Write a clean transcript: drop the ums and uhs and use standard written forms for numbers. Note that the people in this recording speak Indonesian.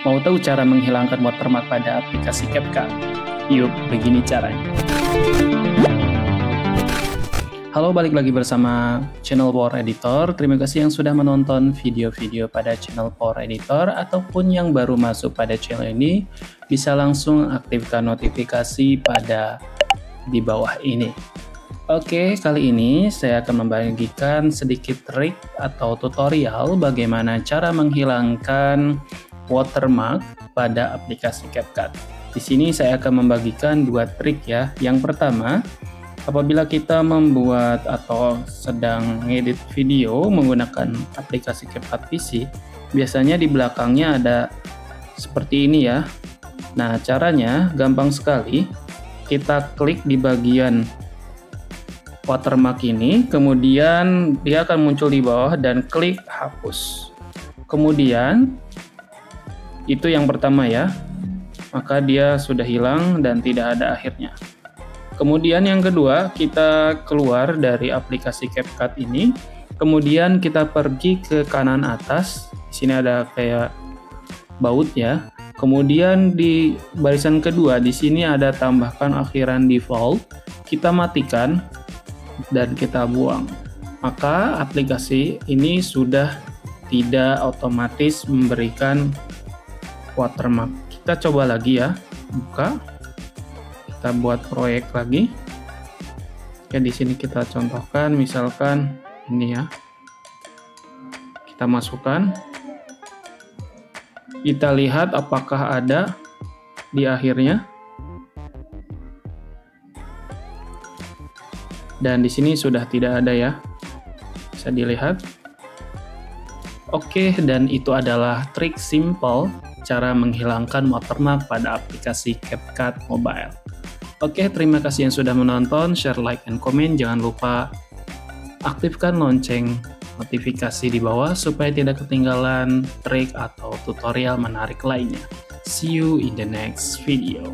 Mau tahu cara menghilangkan watermark pada aplikasi CapCut? Yuk, begini caranya. Halo, balik lagi bersama channel Power Editor. Terima kasih yang sudah menonton video-video pada channel Power Editor, ataupun yang baru masuk pada channel ini, bisa langsung aktifkan notifikasi di bawah ini. Oke, kali ini saya akan membagikan sedikit trik atau tutorial bagaimana cara menghilangkan watermark pada aplikasi CapCut. Di sini saya akan membagikan dua trik ya. Yang pertama, apabila kita membuat atau sedang ngedit video menggunakan aplikasi CapCut PC, biasanya di belakangnya ada seperti ini ya. Nah, caranya gampang sekali. Kita klik di bagian watermark ini, kemudian dia akan muncul di bawah dan klik hapus. Kemudian itu yang pertama ya, maka dia sudah hilang dan tidak ada akhirnya. Kemudian yang kedua, kita keluar dari aplikasi CapCut ini, kemudian kita pergi ke kanan atas. Di sini ada kayak baut ya. Kemudian di barisan kedua di sini ada tambahkan akhiran default. Kita matikan dan kita buang. Maka aplikasi ini sudah tidak otomatis memberikan watermark. Kita coba lagi ya, buka. Kita buat proyek lagi. Oke, di sini kita contohkan, misalkan ini ya. Kita masukkan. Kita lihat apakah ada di akhirnya. Dan di sini sudah tidak ada ya. Bisa dilihat. Oke, dan itu adalah trik simple cara menghilangkan watermark pada aplikasi CapCut Mobile. Oke, terima kasih yang sudah menonton, share, like, and comment. Jangan lupa aktifkan lonceng notifikasi di bawah supaya tidak ketinggalan trik atau tutorial menarik lainnya. See you in the next video.